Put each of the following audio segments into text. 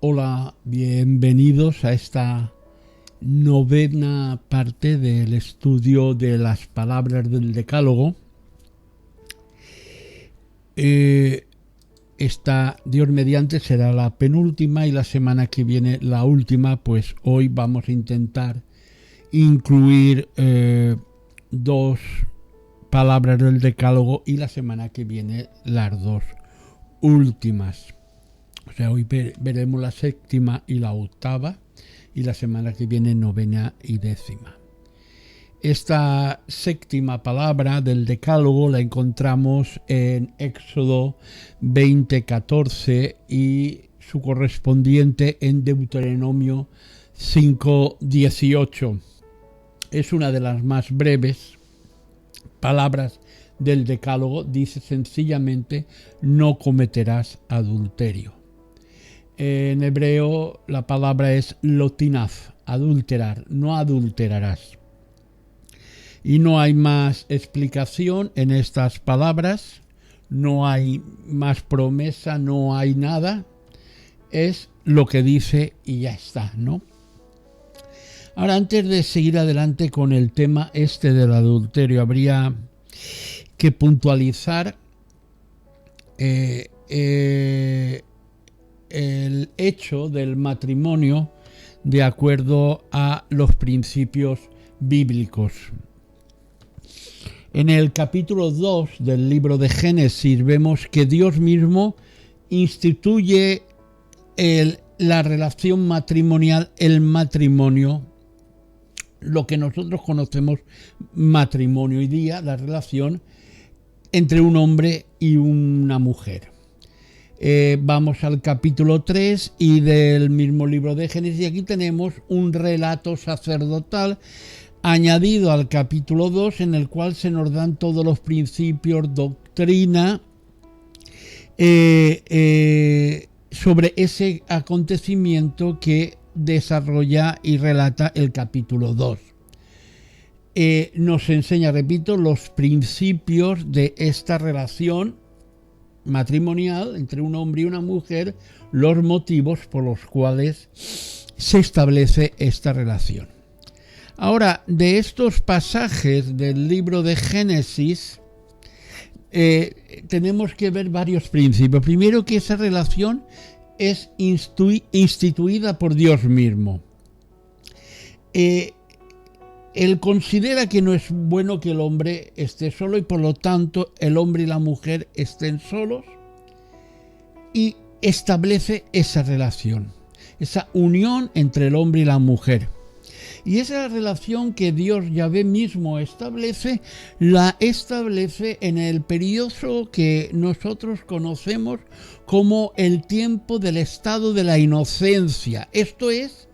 Hola, bienvenidos a esta novena parte del estudio de las palabras del Decálogo. Esta, Dios mediante, será la penúltima y la semana que viene la última, pues hoy vamos a intentar incluir dos palabras del Decálogo y la semana que viene las dos últimas. O sea, hoy veremos la séptima y la octava y la semana que viene novena y décima. Esta séptima palabra del Decálogo la encontramos en Éxodo 20:14 y su correspondiente en Deuteronomio 5:18. Es una de las más breves palabras del Decálogo. Dice sencillamente: no cometerás adulterio. En hebreo la palabra es lotinaf, adulterar, no adulterarás. Y no hay más explicación en estas palabras, no hay más promesa, no hay nada. Es lo que dice y ya está, ¿no? Ahora, antes de seguir adelante con el tema del adulterio, habría que puntualizar el hecho del matrimonio de acuerdo a los principios bíblicos. En el capítulo 2 del libro de Génesis vemos que Dios mismo instituye la relación matrimonial, el matrimonio, lo que nosotros conocemos matrimonio hoy día, la relación entre un hombre y una mujer. Vamos al capítulo 3 y del mismo libro de Génesis, y aquí tenemos un relato sacerdotal añadido al capítulo 2, en el cual se nos dan todos los principios, doctrina sobre ese acontecimiento que desarrolla y relata el capítulo 2. Nos enseña, repito, los principios de esta relación matrimonial entre un hombre y una mujer, los motivos por los cuales se establece esta relación. Ahora, de estos pasajes del libro de Génesis, tenemos que ver varios principios. Primero, que esa relación es instituida por Dios mismo. Él considera que no es bueno que el hombre esté solo y por lo tanto el hombre y la mujer estén solos, y establece esa relación, esa unión entre el hombre y la mujer. Y esa relación que Dios Yahvé mismo establece, la establece en el periodo que nosotros conocemos como el tiempo del estado de la inocencia. Esto es,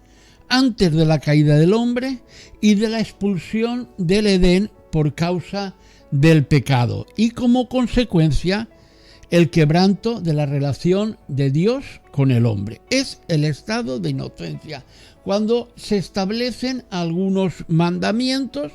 antes de la caída del hombre y de la expulsión del Edén por causa del pecado, y como consecuencia el quebranto de la relación de Dios con el hombre. Es el estado de inocencia, cuando se establecen algunos mandamientos.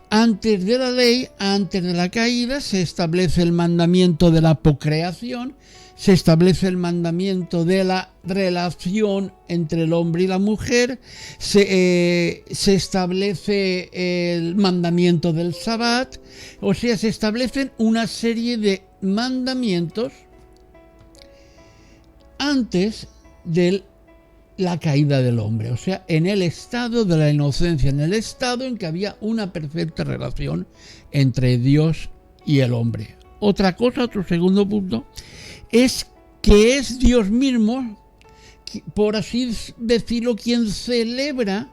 Antes de la ley, antes de la caída, se establece el mandamiento de la procreación, se establece el mandamiento de la relación entre el hombre y la mujer, se establece el mandamiento del Sabbat, o sea, se establecen una serie de mandamientos antes de la caída del hombre, o sea, en el estado de la inocencia, en el estado en que había una perfecta relación entre Dios y el hombre. Otra cosa, otro segundo punto, es que es Dios mismo, por así decirlo, quien celebra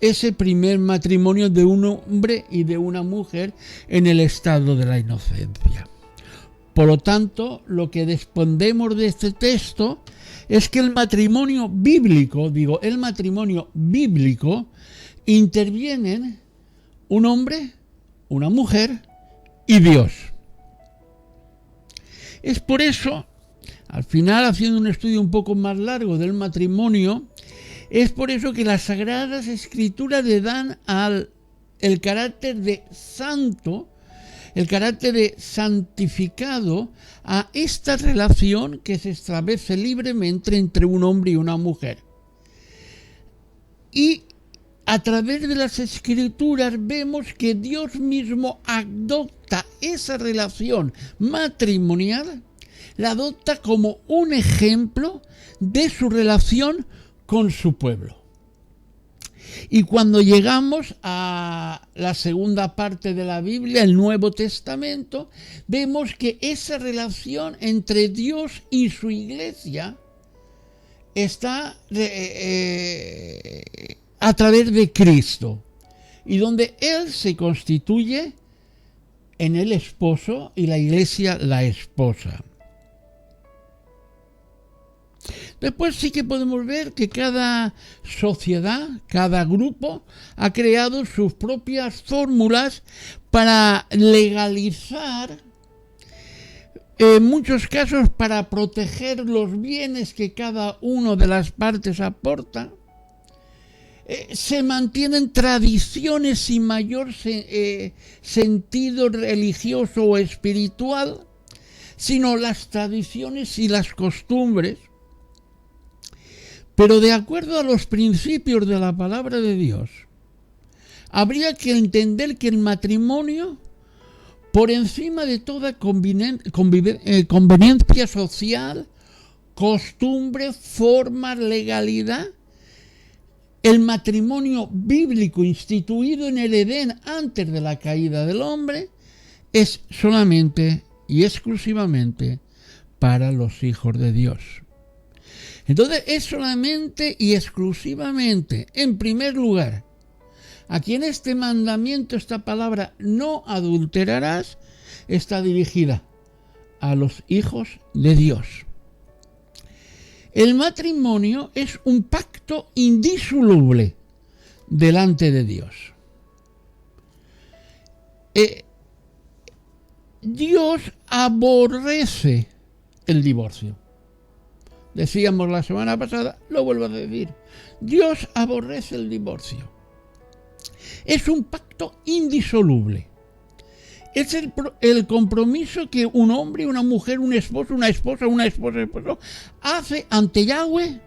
ese primer matrimonio de un hombre y de una mujer en el estado de la inocencia. Por lo tanto, lo que desprendemos de este texto es que el matrimonio bíblico, intervienen un hombre, una mujer y Dios. Es por eso, al final, haciendo un estudio un poco más largo del matrimonio, es por eso que las Sagradas Escrituras le dan el carácter de santo el carácter de santificado a esta relación que se establece libremente entre un hombre y una mujer. Y a través de las Escrituras vemos que Dios mismo adopta esa relación matrimonial, la adopta como un ejemplo de su relación con su pueblo. Y cuando llegamos a la segunda parte de la Biblia, el Nuevo Testamento, vemos que esa relación entre Dios y su iglesia está a través de Cristo, y donde Él se constituye en el esposo y la iglesia la esposa. Después sí que podemos ver que cada sociedad, cada grupo ha creado sus propias fórmulas para legalizar, en muchos casos para proteger los bienes que cada una de las partes aporta. Se mantienen tradiciones sin mayor sentido religioso o espiritual, sino las tradiciones y las costumbres. Pero de acuerdo a los principios de la palabra de Dios, habría que entender que el matrimonio, por encima de toda conveniencia social, costumbre, forma, legalidad, el matrimonio bíblico instituido en el Edén antes de la caída del hombre es solamente y exclusivamente para los hijos de Dios. Entonces es solamente y exclusivamente, en primer lugar, aquí en este mandamiento, esta palabra no adulterarás, está dirigida a los hijos de Dios. El matrimonio es un pacto indisoluble delante de Dios. Dios aborrece el divorcio. Decíamos la semana pasada, lo vuelvo a decir. Dios aborrece el divorcio. Es un pacto indisoluble. Es el compromiso que un hombre, una mujer, un esposo, una esposa, esposo, hace ante Yahweh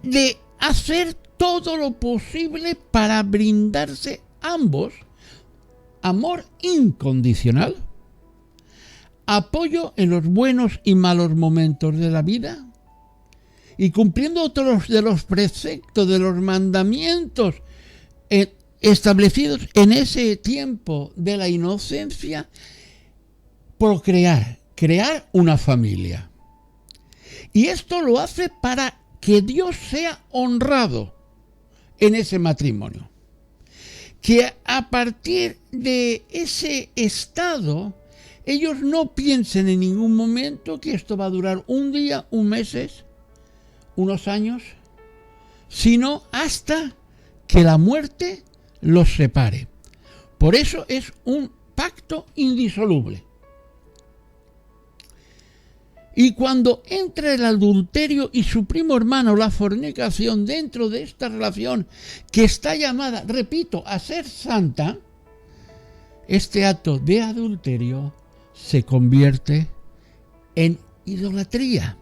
de hacer todo lo posible para brindarse ambos amor incondicional, apoyo en los buenos y malos momentos de la vida, y cumpliendo otros de los preceptos, de los mandamientos establecidos en ese tiempo de la inocencia, procrear, crear una familia. Y esto lo hace para que Dios sea honrado en ese matrimonio. Que a partir de ese estado, ellos no piensen en ningún momento que esto va a durar un día, un mes, unos años, sino hasta que la muerte los separe. Por eso es un pacto indisoluble. Y cuando entra el adulterio y su primo hermano, la fornicación, dentro de esta relación que está llamada, repito, a ser santa, este acto de adulterio se convierte en idolatría.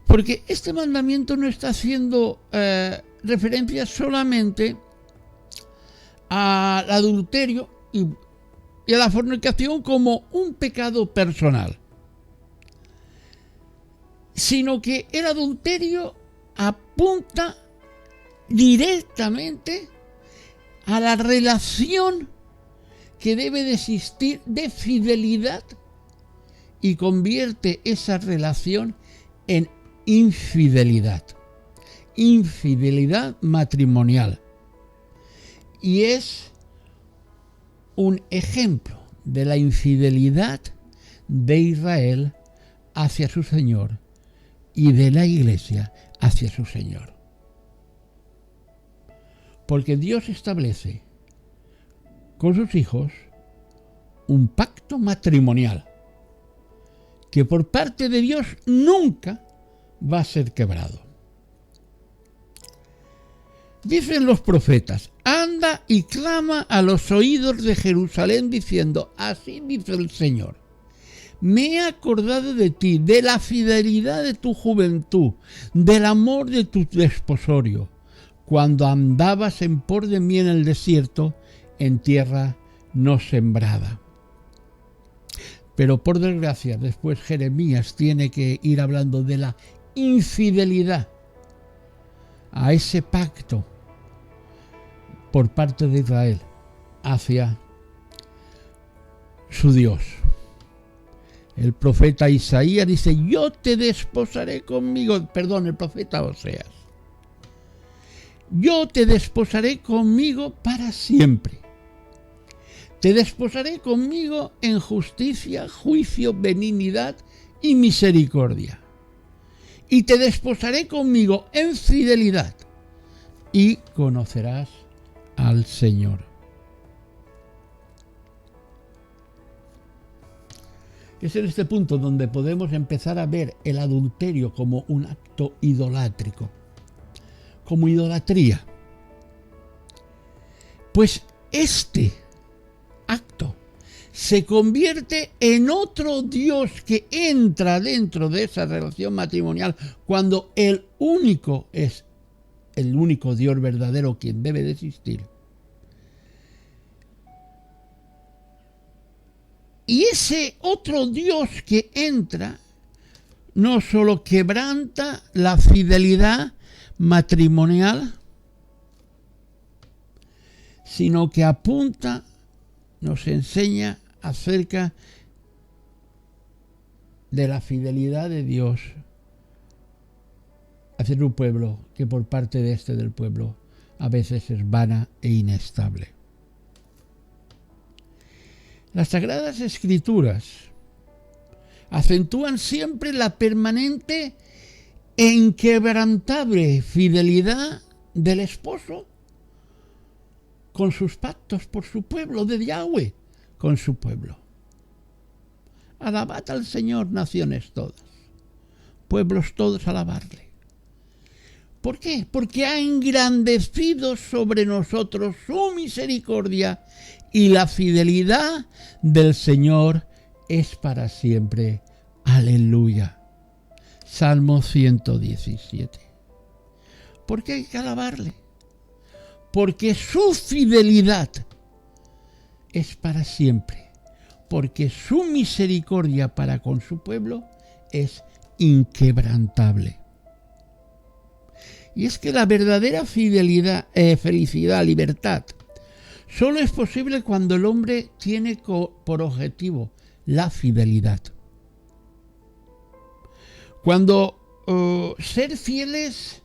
Porque este mandamiento no está haciendo referencia solamente al adulterio y a la fornicación como un pecado personal, sino que el adulterio apunta directamente a la relación que debe de existir de fidelidad y convierte esa relación en infidelidad matrimonial. Y es un ejemplo de la infidelidad de Israel hacia su Señor y de la Iglesia hacia su Señor. Porque Dios establece con sus hijos un pacto matrimonial que por parte de Dios nunca va a ser quebrado. Dicen los profetas: anda manda y clama a los oídos de Jerusalén diciendo: así dice el Señor, me he acordado de ti, de la fidelidad de tu juventud, del amor de tu desposorio, cuando andabas en pos de mí en el desierto, en tierra no sembrada. Pero por desgracia, después Jeremías tiene que ir hablando de la infidelidad a ese pacto por parte de Israel hacia su Dios. El profeta Isaías dice: yo te desposaré conmigo, el profeta Oseas, yo te desposaré conmigo para siempre. Te desposaré conmigo en justicia, juicio, benignidad y misericordia. Y te desposaré conmigo en fidelidad, y conocerás al Señor. Es en este punto donde podemos empezar a ver el adulterio como un acto idolátrico, como idolatría. Pues este acto se convierte en otro Dios que entra dentro de esa relación matrimonial cuando el único Dios verdadero quien debe de existir. Y ese otro Dios que entra no solo quebranta la fidelidad matrimonial, sino que apunta, nos enseña acerca de la fidelidad de Dios hacia un pueblo que por parte del pueblo a veces es vana e inestable. Las Sagradas Escrituras acentúan siempre la permanente e inquebrantable fidelidad del esposo con sus pactos por su pueblo, de Yahweh con su pueblo. Alabad al Señor, naciones todas, pueblos todos, alabarle. ¿Por qué? Porque ha engrandecido sobre nosotros su misericordia, y la fidelidad del Señor es para siempre. Aleluya. Salmo 117. ¿Por qué hay que alabarle? Porque su fidelidad es para siempre, porque su misericordia para con su pueblo es inquebrantable. Y es que la verdadera felicidad, libertad, solo es posible cuando el hombre tiene por objetivo la fidelidad. Cuando ser fieles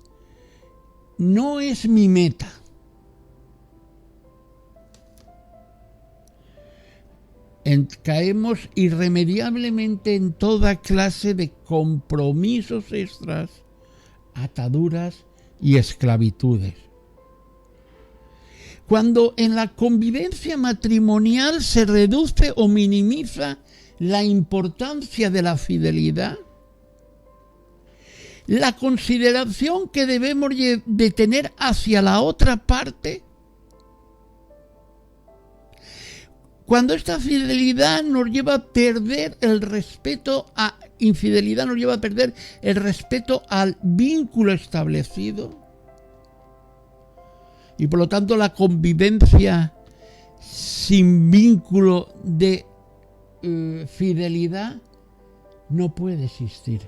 no es mi meta. Caemos irremediablemente en toda clase de compromisos extras, ataduras y esclavitudes. Cuando en la convivencia matrimonial se reduce o minimiza la importancia de la fidelidad, la consideración que debemos de tener hacia la otra parte, cuando esta fidelidad nos lleva a perder el respeto infidelidad nos lleva a perder el respeto al vínculo establecido, y por lo tanto la convivencia sin vínculo de fidelidad no puede existir.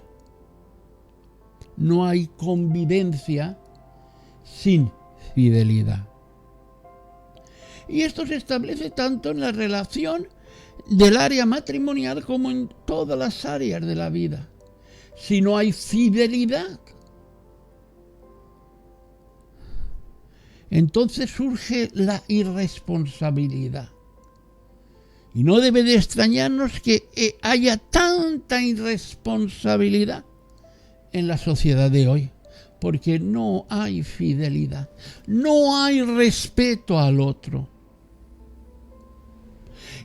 No hay convivencia sin fidelidad. Y esto se establece tanto en la relación del área matrimonial como en todas las áreas de la vida. Si no hay fidelidad, entonces surge la irresponsabilidad. Y no debe de extrañarnos que haya tanta irresponsabilidad en la sociedad de hoy, porque no hay fidelidad, no hay respeto al otro.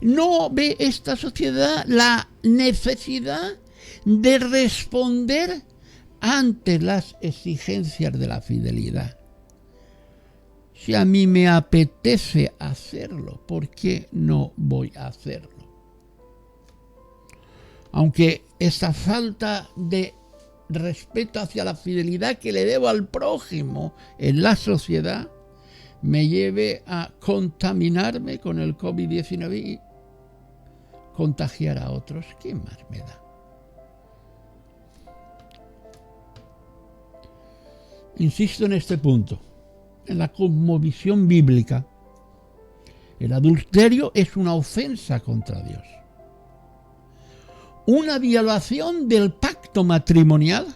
No ve esta sociedad la necesidad de responder ante las exigencias de la fidelidad. Si a mí me apetece hacerlo, ¿por qué no voy a hacerlo? Aunque esta falta de respeto hacia la fidelidad que le debo al prójimo en la sociedad me lleve a contaminarme con el COVID-19 y contagiar a otros, ¿qué más me da? Insisto en este punto, en la cosmovisión bíblica, el adulterio es una ofensa contra Dios, una violación del pacto matrimonial,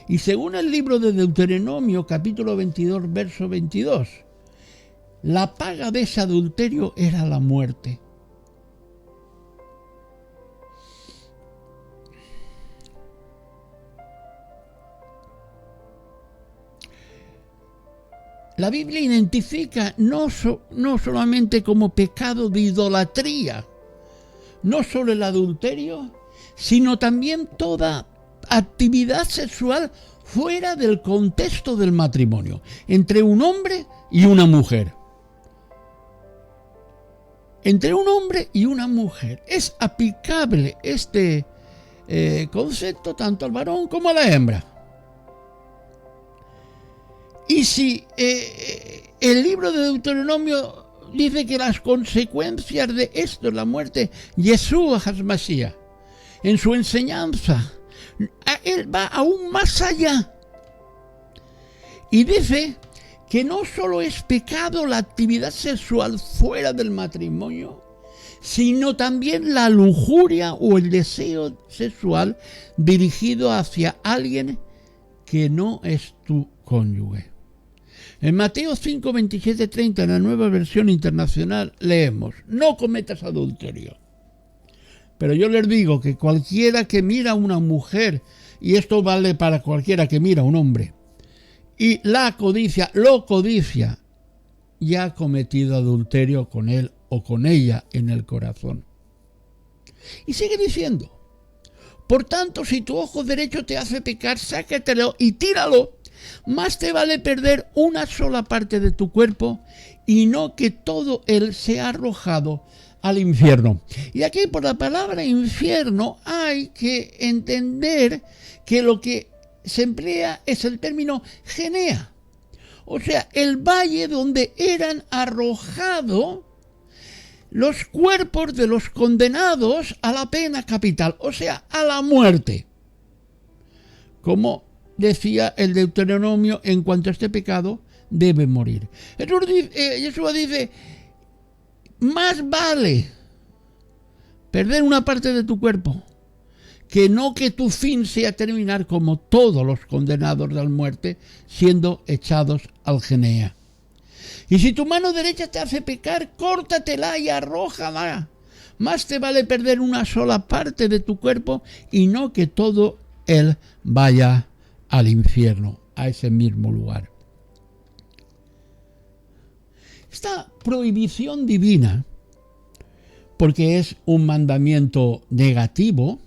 y según el libro de Deuteronomio, capítulo 22, verso 22, la paga de ese adulterio era la muerte. La Biblia identifica no solamente como pecado de idolatría, no solo el adulterio, sino también toda actividad sexual fuera del contexto del matrimonio, entre un hombre y una mujer. Entre un hombre y una mujer. Es aplicable este concepto tanto al varón como a la hembra. Y si el libro de Deuteronomio dice que las consecuencias de esto es la muerte, Yeshua HaMashiach, en su enseñanza, él va aún más allá. Y dice que no solo es pecado la actividad sexual fuera del matrimonio, sino también la lujuria o el deseo sexual dirigido hacia alguien que no es tu cónyuge. En Mateo 5, 27, 30, en la Nueva Versión Internacional, leemos: no cometas adulterio. Pero yo les digo que cualquiera que mira a una mujer, y esto vale para cualquiera que mira a un hombre, y lo codicia, ya ha cometido adulterio con él o con ella en el corazón. Y sigue diciendo: por tanto, si tu ojo derecho te hace pecar, sácatelo y tíralo. Más te vale perder una sola parte de tu cuerpo y no que todo él sea arrojado al infierno. Y aquí por la palabra infierno hay que entender que lo que se emplea es el término Genea. O sea, el valle donde eran arrojados los cuerpos de los condenados a la pena capital, o sea, a la muerte. Como decía el Deuteronomio, en cuanto a este pecado, debe morir. Jesús dice, más vale perder una parte de tu cuerpo que no que tu fin sea terminar como todos los condenados a la muerte, siendo echados al Genea. Y si tu mano derecha te hace pecar, córtatela y arrójala. Más te vale perder una sola parte de tu cuerpo y no que todo él vaya al infierno, a ese mismo lugar. Esta prohibición divina, porque es un mandamiento negativo,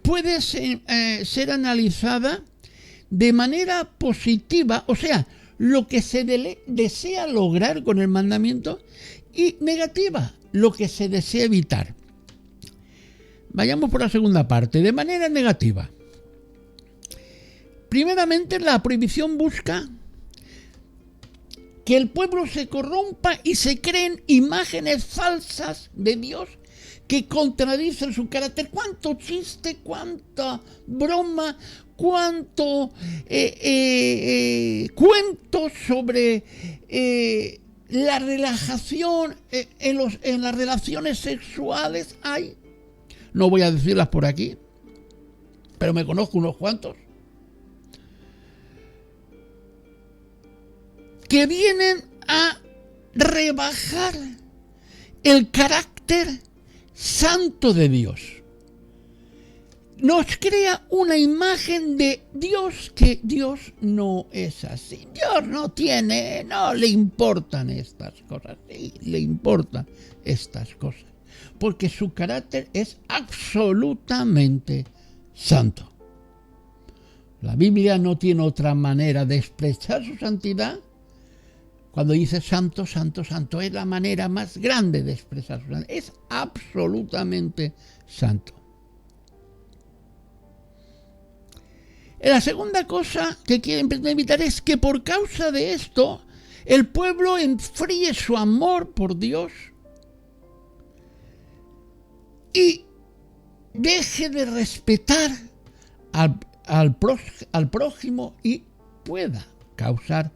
puede ser analizada de manera positiva, o sea, lo que se desea lograr con el mandamiento, y negativa, lo que se desea evitar. Vayamos por la segunda parte, de manera negativa. Primeramente, la prohibición busca que el pueblo se corrompa y se creen imágenes falsas de Dios que contradicen su carácter. Cuánto chiste, cuánta broma, cuánto cuentos sobre la relajación en las relaciones sexuales hay. No voy a decirlas por aquí, pero me conozco unos cuantos que vienen a rebajar el carácter santo de Dios. Nos crea una imagen de Dios que Dios no es así. Dios no le importan estas cosas. Sí, le importan estas cosas. Porque su carácter es absolutamente santo. La Biblia no tiene otra manera de expresar su santidad. Cuando dice santo, santo, santo, es la manera más grande de expresar su santidad. Es absolutamente santo. La segunda cosa que quieren evitar es que por causa de esto el pueblo enfríe su amor por Dios y deje de respetar al prójimo y pueda causar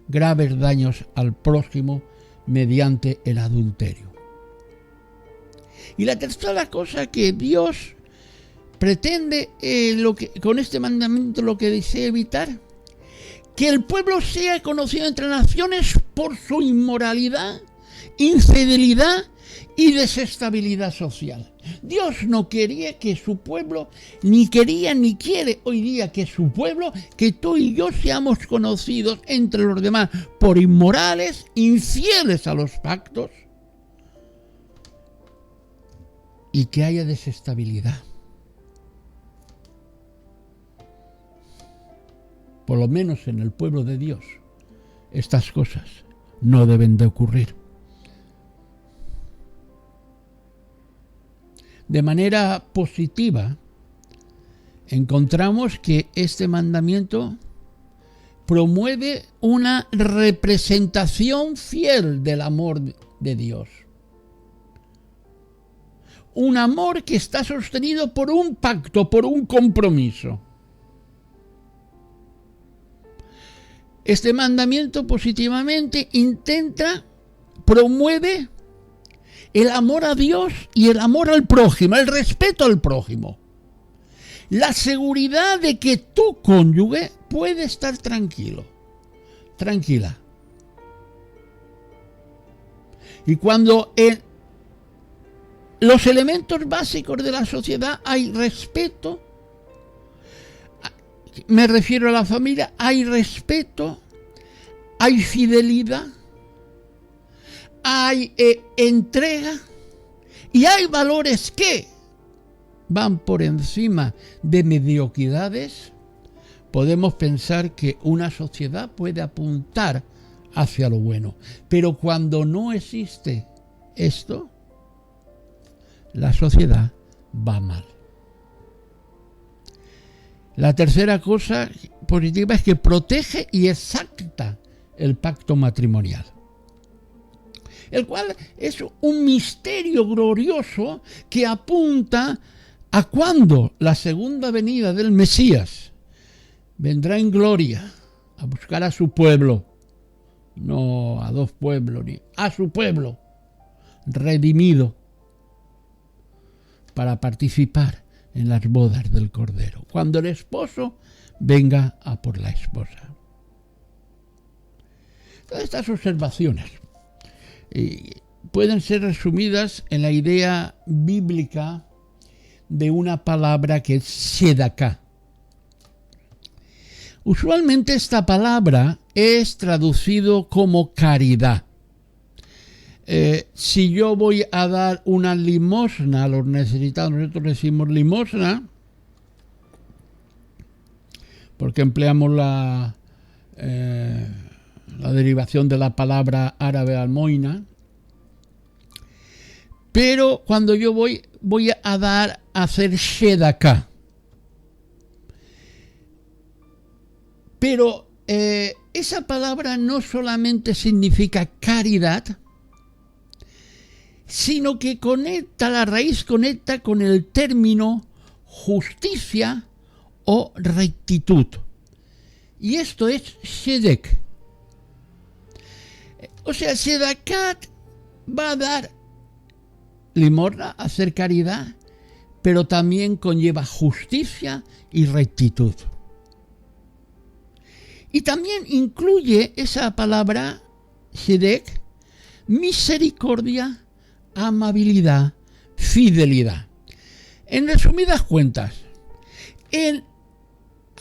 graves daños al prójimo mediante el adulterio. Y la tercera cosa que Dios pretende con este mandamiento, lo que desea evitar, que el pueblo sea conocido entre naciones por su inmoralidad, infidelidad y desestabilidad social. Dios no quería que su pueblo, ni quería ni quiere hoy día que su pueblo, que tú y yo seamos conocidos entre los demás por inmorales, infieles a los pactos y que haya desestabilidad. Por lo menos en el pueblo de Dios, estas cosas no deben de ocurrir. De manera positiva, encontramos que este mandamiento promueve una representación fiel del amor de Dios. Un amor que está sostenido por un pacto, por un compromiso. Este mandamiento positivamente promueve el amor a Dios y el amor al prójimo, el respeto al prójimo. La seguridad de que tu cónyuge puede estar tranquilo, tranquila. Y cuando en los elementos básicos de la sociedad hay respeto, me refiero a la familia, hay respeto, hay fidelidad, hay entrega y hay valores que van por encima de mediocridades, podemos pensar que una sociedad puede apuntar hacia lo bueno. Pero cuando no existe esto, la sociedad va mal. La tercera cosa positiva es que protege y exacta el pacto matrimonial, el cual es un misterio glorioso que apunta a cuando la segunda venida del Mesías vendrá en gloria a buscar a su pueblo, no a dos pueblos, ni a su pueblo redimido para participar en las bodas del Cordero, cuando el esposo venga a por la esposa. Todas estas observaciones pueden ser resumidas en la idea bíblica de una palabra que es sedaká. Usualmente esta palabra es traducido como caridad. Si yo voy a dar una limosna a los necesitados, nosotros decimos limosna porque empleamos la derivación de la palabra árabe almoina, pero cuando yo voy a hacer sedaká. Pero esa palabra no solamente significa caridad, sino que la raíz conecta con el término justicia o rectitud. Y esto es Sedek. O sea, Sedakat va a dar limosna, hacer caridad, pero también conlleva justicia y rectitud. Y también incluye esa palabra Sedek, misericordia, amabilidad, fidelidad. En resumidas cuentas, el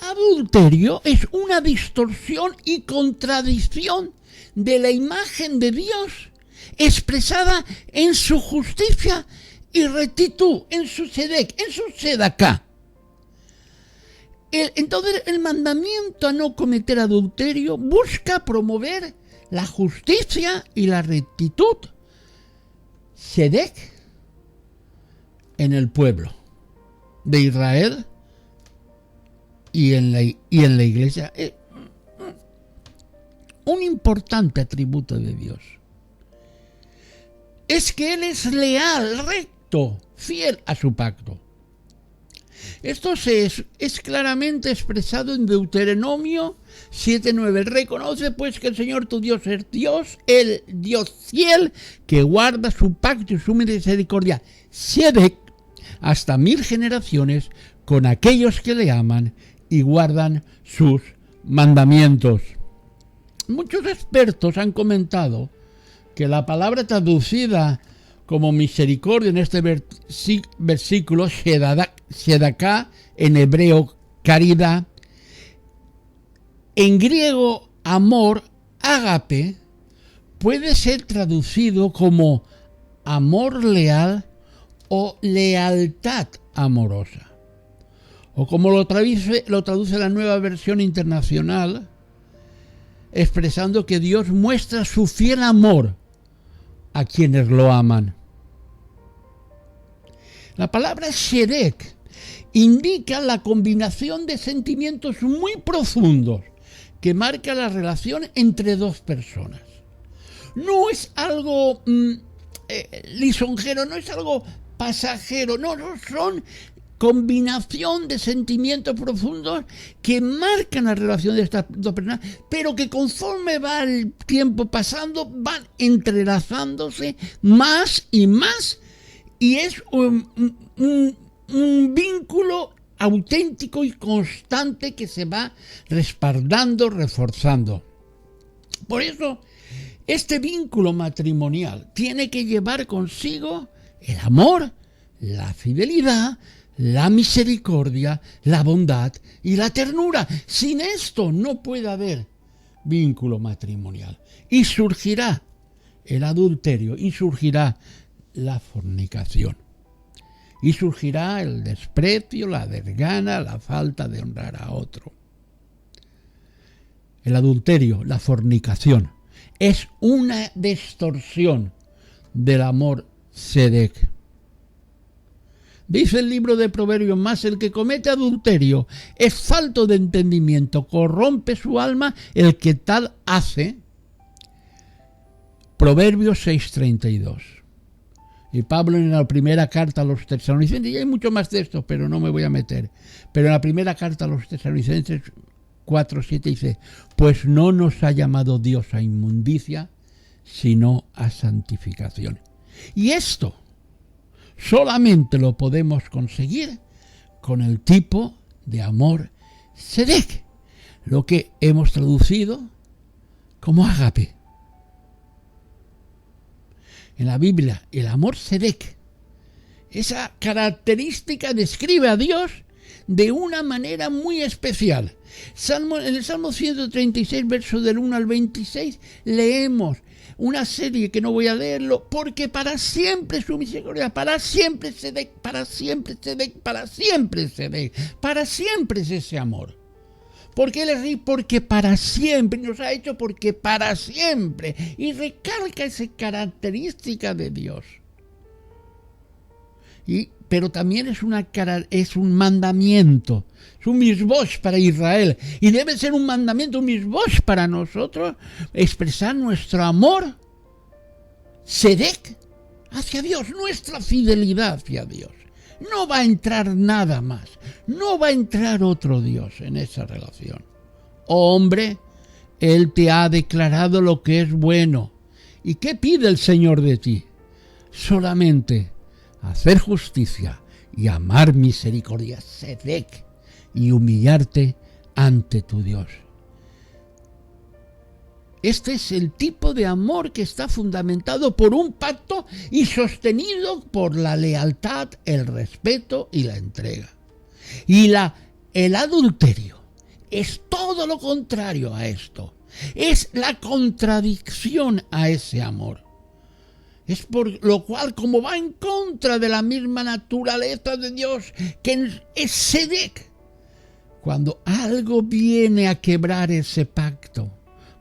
adulterio es una distorsión y contradicción de la imagen de Dios expresada en su justicia y rectitud, en su sedek, en su sedaká. Entonces el mandamiento a no cometer adulterio busca promover la justicia y la rectitud. Sedec en el pueblo de Israel y en la iglesia. Un importante atributo de Dios es que Él es leal, recto, fiel a su pacto. Esto es claramente expresado en Deuteronomio 7:9. Reconoce pues que el Señor tu Dios es Dios, el Dios fiel, que guarda su pacto y su misericordia, Sedec, hasta 1000 generaciones con aquellos que le aman y guardan sus mandamientos. Muchos expertos han comentado que la palabra traducida como misericordia en este versículo, Shedaká, en hebreo, caridad, en griego, amor, ágape, puede ser traducido como amor leal o lealtad amorosa. O como lo traduce la Nueva Versión Internacional, expresando que Dios muestra su fiel amor a quienes lo aman. La palabra Sedec indica la combinación de sentimientos muy profundos que marca la relación entre dos personas. No es algo lisonjero, no es algo pasajero, no, son combinación de sentimientos profundos que marcan la relación de estas dos personas, pero que conforme va el tiempo pasando van entrelazándose más y más, y es un vínculo auténtico y constante que se va respaldando, reforzando. Por eso, este vínculo matrimonial tiene que llevar consigo el amor, la fidelidad, la misericordia, la bondad y la ternura. Sin esto no puede haber vínculo matrimonial. Y surgirá el adulterio, y surgirá la fornicación. Y surgirá el desprecio, la desgana, la falta de honrar a otro. El adulterio, la fornicación, es una distorsión del amor Sedec. Dice el libro de Proverbios: más el que comete adulterio es falto de entendimiento, corrompe su alma el que tal hace. Proverbios 6:32. Y Pablo en la primera carta a los tesalonicenses, y hay mucho más de esto, pero no me voy a meter, pero en la primera carta a los tesalonicenses 4:7 dice: pues no nos ha llamado Dios a inmundicia, sino a santificación. Y esto solamente lo podemos conseguir con el tipo de amor Sedec, lo que hemos traducido como ágape. En la Biblia, el amor Sedec, esa característica describe a Dios de una manera muy especial. En el Salmo 136, versos del 1 al 26, leemos una serie que no voy a leerlo, porque para siempre su misericordia, para siempre Sedec, para siempre Sedec, para siempre Sedec, para siempre es ese amor. Porque Él es rey, porque para siempre, nos ha hecho porque para siempre, y recalca esa característica de Dios. Pero también es un mandamiento, es un misbosh para Israel, y debe ser un mandamiento, un misbosh para nosotros, expresar nuestro amor Sedec hacia Dios, nuestra fidelidad hacia Dios. No va a entrar nada más, no va a entrar otro Dios en esa relación. Oh, hombre, Él te ha declarado lo que es bueno. ¿Y qué pide el Señor de ti? Solamente hacer justicia y amar misericordia, Sedec, y humillarte ante tu Dios. Este es el tipo de amor que está fundamentado por un pacto y sostenido por la lealtad, el respeto y la entrega. Y el adulterio es todo lo contrario a esto. Es la contradicción a ese amor. Es por lo cual, como va en contra de la misma naturaleza de Dios, que es Sedec, Cuando algo viene a quebrar ese pacto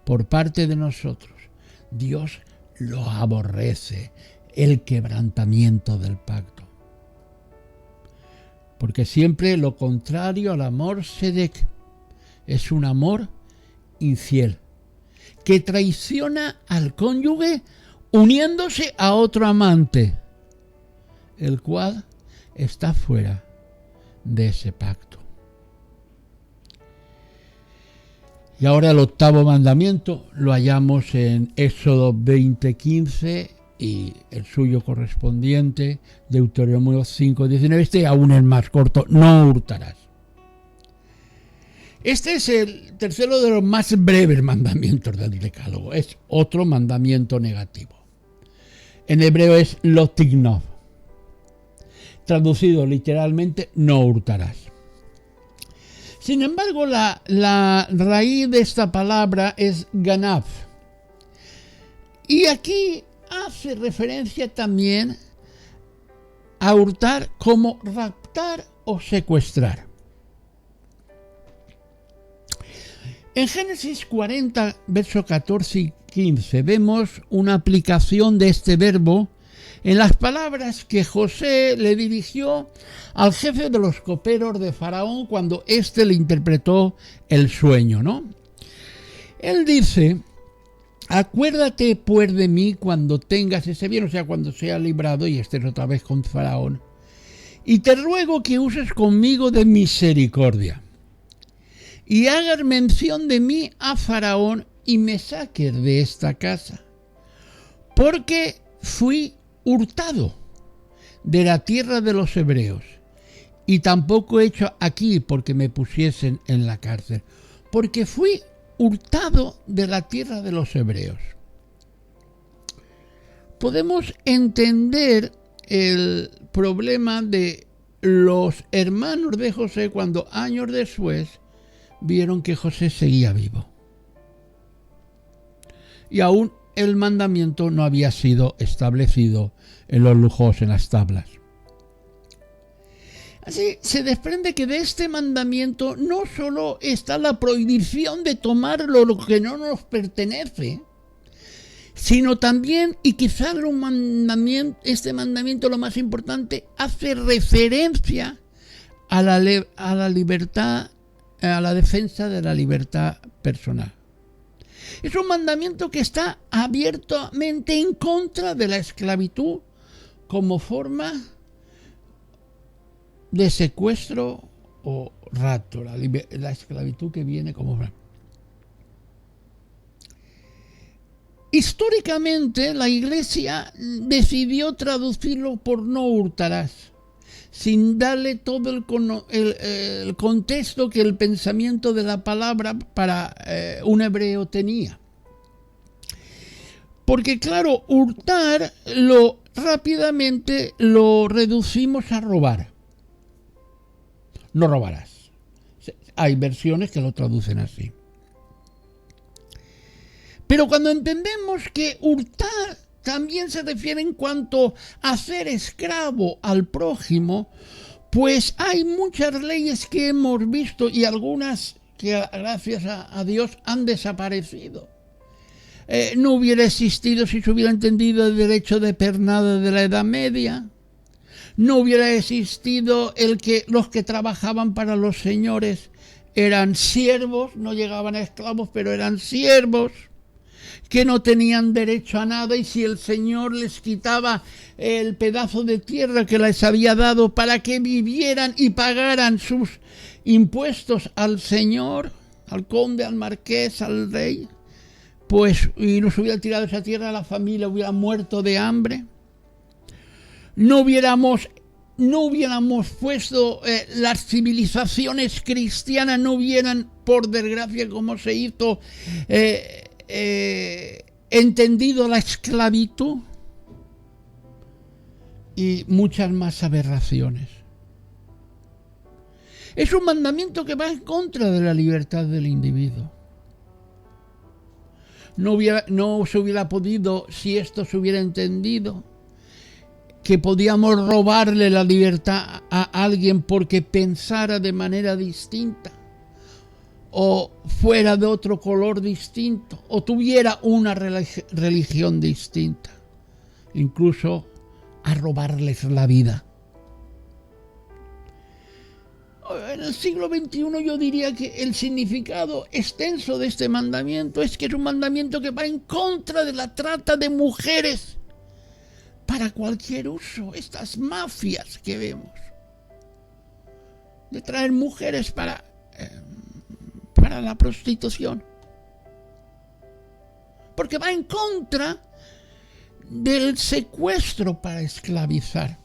por parte de nosotros, Dios lo aborrece, el quebrantamiento del pacto. Porque siempre lo contrario al amor sedec es un amor infiel, que traiciona al cónyuge uniéndose a otro amante, el cual está fuera de ese pacto. Y ahora el octavo mandamiento lo hallamos en Éxodo 20:15 y el suyo correspondiente, Deuteronomio 5:19, este aún es más corto, no hurtarás. Este es el tercero de los más breves mandamientos del Decálogo, es otro mandamiento negativo. En hebreo es lo tignov, traducido literalmente no hurtarás. Sin embargo, la raíz de esta palabra es ganav. Y aquí hace referencia también a hurtar como raptar o secuestrar. En Génesis 40, versos 14 y 15, vemos una aplicación de este verbo en las palabras que José le dirigió al jefe de los coperos de Faraón cuando éste le interpretó el sueño, ¿no? Él dice: acuérdate pues de mí cuando tengas ese bien, o sea, cuando sea librado y estés otra vez con Faraón, y te ruego que uses conmigo de misericordia, y hagas mención de mí a Faraón y me saques de esta casa, porque fui hurtado de la tierra de los hebreos, y tampoco he hecho aquí porque me pusiesen en la cárcel, porque fui hurtado de la tierra de los hebreos. Podemos entender el problema de los hermanos de José cuando años después vieron que José seguía vivo. Y aún el mandamiento no había sido establecido en los lujos, en las tablas. Así se desprende que de este mandamiento no solo está la prohibición de tomar lo que no nos pertenece, sino también, y quizás este mandamiento lo más importante, hace referencia a la libertad, a la defensa de la libertad personal. Es un mandamiento que está abiertamente en contra de la esclavitud como forma de secuestro o rapto, la esclavitud que viene como rapto. Históricamente la Iglesia decidió traducirlo por no hurtarás, sin darle todo el contexto que el pensamiento de la palabra para un hebreo tenía. Porque claro, hurtar rápidamente lo reducimos a robar. No robarás. Hay versiones que lo traducen así. Pero cuando entendemos que hurtar también se refiere en cuanto a hacer esclavo al prójimo, pues hay muchas leyes que hemos visto y algunas que gracias a Dios han desaparecido. No hubiera existido si se hubiera entendido el derecho de pernada de la Edad Media. No hubiera existido el que los que trabajaban para los señores eran siervos, no llegaban a esclavos, pero eran siervos, que no tenían derecho a nada, y si el Señor les quitaba el pedazo de tierra que les había dado para que vivieran y pagaran sus impuestos al Señor, al conde, al marqués, al rey, pues y nos hubiera tirado esa tierra, la familia hubiera muerto de hambre. No hubiéramos puesto las civilizaciones cristianas, no hubieran, por desgracia, como se hizo, entendido la esclavitud y muchas más aberraciones. Es un mandamiento que va en contra de la libertad del individuo. No se hubiera podido, si esto se hubiera entendido, que podíamos robarle la libertad a alguien porque pensara de manera distinta. o fuera de otro color distinto, o tuviera una religión distinta, incluso a robarles la vida. En el siglo XXI yo diría que el significado extenso de este mandamiento es que es un mandamiento que va en contra de la trata de mujeres para cualquier uso. Estas mafias que vemos de traer mujeres para la prostitución, porque va en contra del secuestro para esclavizar.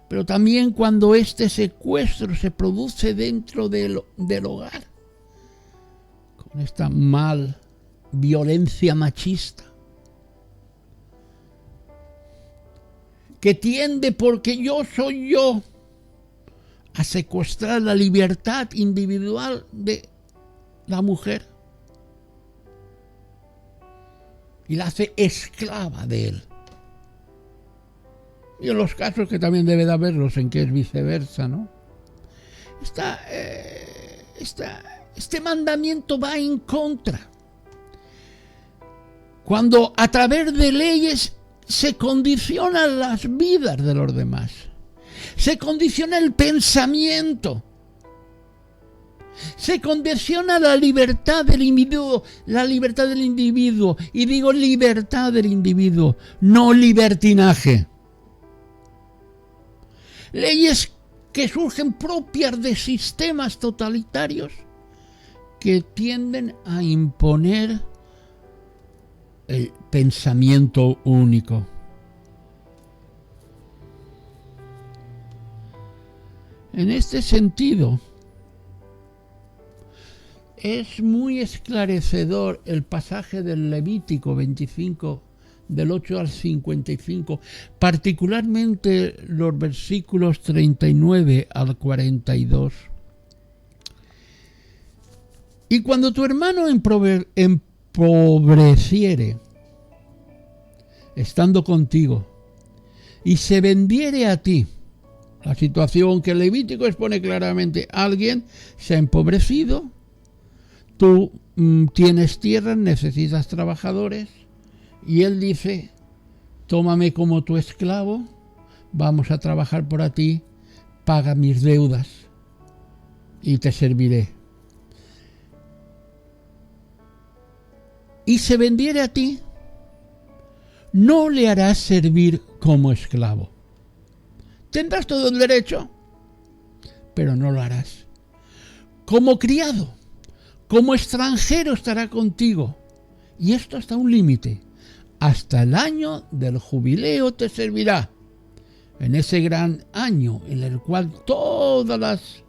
Pero también cuando este secuestro se produce dentro del hogar, con esta violencia machista, que tiende, porque yo soy yo, a secuestrar la libertad individual de la mujer y la hace esclava de él. Y en los casos que también debe de haberlos en que es viceversa, ¿no? Este mandamiento va en contra. Cuando a través de leyes se condicionan las vidas de los demás, se condiciona el pensamiento, se condiciona la libertad del individuo, y digo libertad del individuo, no libertinaje. Leyes que surgen propias de sistemas totalitarios que tienden a imponer el pensamiento único. En este sentido, es muy esclarecedor el pasaje del Levítico 25, del 8 al 55, particularmente los versículos 39 al 42. Y cuando tu hermano empobreciere, estando contigo, y se vendiere a ti, la situación que el Levítico expone claramente, alguien se ha empobrecido, tú tienes tierra, necesitas trabajadores, y él dice, tómame como tu esclavo, vamos a trabajar por ti, paga mis deudas y te serviré. Y se vendiere a ti, no le harás servir como esclavo. Tendrás todo el derecho, pero no lo harás. Como criado, como extranjero estará contigo, y esto hasta un límite. Hasta el año del jubileo te servirá. En ese gran año en el cual todas las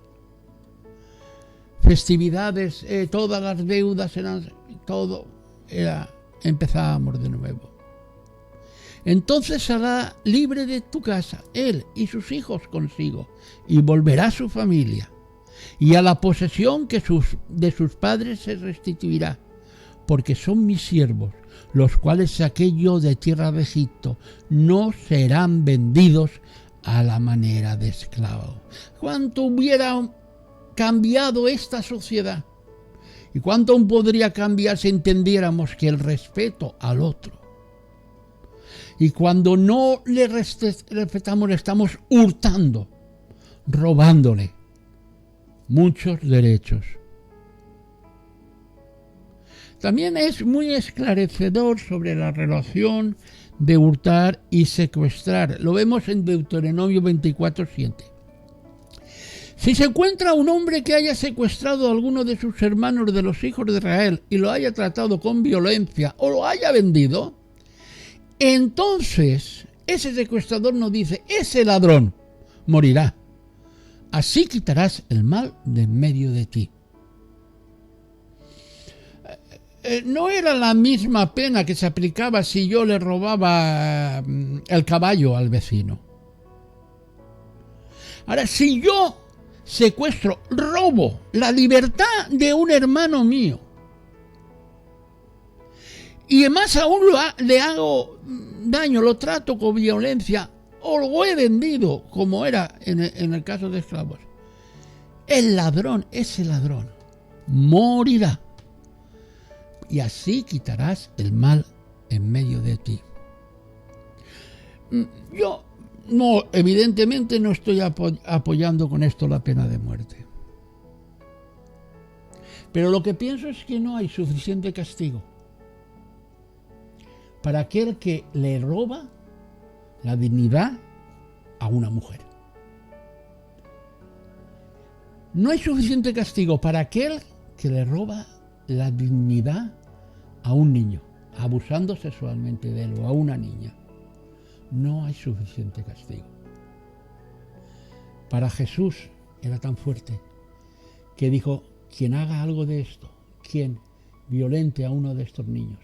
festividades, todas las deudas eran, empezábamos de nuevo. Entonces será libre de tu casa, él y sus hijos consigo, y volverá a su familia, y a la posesión de sus padres se restituirá, porque son mis siervos, los cuales saqué yo de tierra de Egipto, no serán vendidos a la manera de esclavos. ¿Cuánto hubiera cambiado esta sociedad? ¿Y cuánto aún podría cambiar si entendiéramos que el respeto al otro? Y cuando no le respetamos, le estamos hurtando, robándole muchos derechos. También es muy esclarecedor sobre la relación de hurtar y secuestrar. Lo vemos en Deuteronomio 24:7. Si se encuentra un hombre que haya secuestrado a alguno de sus hermanos de los hijos de Israel y lo haya tratado con violencia o lo haya vendido, entonces ese secuestrador nos dice, ese ladrón morirá. Así quitarás el mal de en medio de ti. No era la misma pena que se aplicaba si yo le robaba el caballo al vecino. Ahora, si yo secuestro, robo la libertad de un hermano mío, y más aún le hago daño, lo trato con violencia, o lo he vendido, como era en el caso de esclavos, el ladrón, ese ladrón, morirá. Y así quitarás el mal en medio de ti. Yo no, evidentemente no estoy apoyando con esto la pena de muerte. Pero lo que pienso es que no hay suficiente castigo para aquel que le roba la dignidad a una mujer. No hay suficiente castigo para aquel que le roba la dignidad a un niño, abusando sexualmente de él, o a una niña. No hay suficiente castigo. Para Jesús era tan fuerte que dijo: quien haga algo de esto, quien violente a uno de estos niños,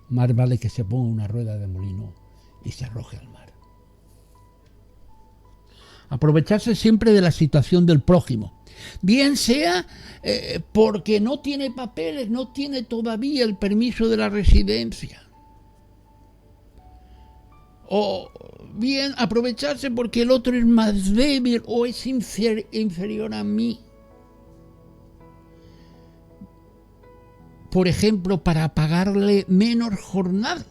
más vale que se ponga una rueda de molino y se arroje al mar. Aprovecharse siempre de la situación del prójimo, bien sea porque no tiene papeles, no tiene todavía el permiso de la residencia, o bien aprovecharse porque el otro es más débil o es inferior a mí. Por ejemplo, para pagarle menos jornada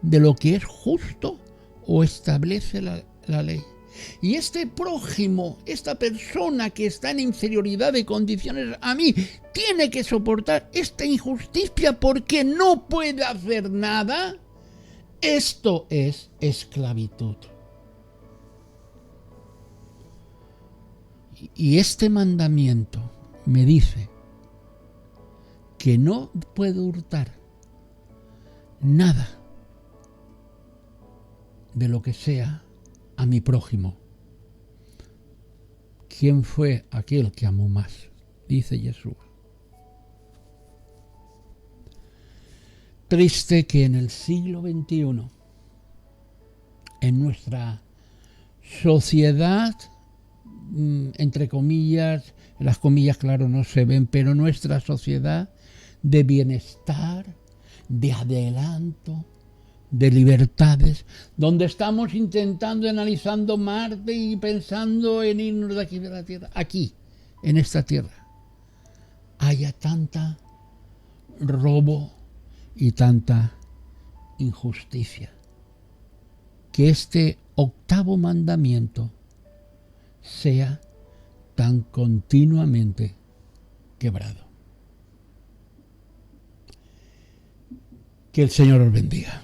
de lo que es justo o establece la ley. Y este prójimo, esta persona que está en inferioridad de condiciones a mí, tiene que soportar esta injusticia porque no puede hacer nada. Esto es esclavitud. Y este mandamiento me dice que no puedo hurtar nada de lo que sea a mi prójimo. ¿Quién fue aquel que amó más? Dice Jesús. Triste que en el siglo XXI, en nuestra sociedad, entre comillas, las comillas claro no se ven, pero nuestra sociedad de bienestar, de adelanto, de libertades, donde estamos intentando, analizando Marte y pensando en irnos de aquí de la Tierra, aquí, en esta Tierra, haya tanta robo y tanta injusticia, que este octavo mandamiento sea tan continuamente quebrado. Que el Señor os bendiga.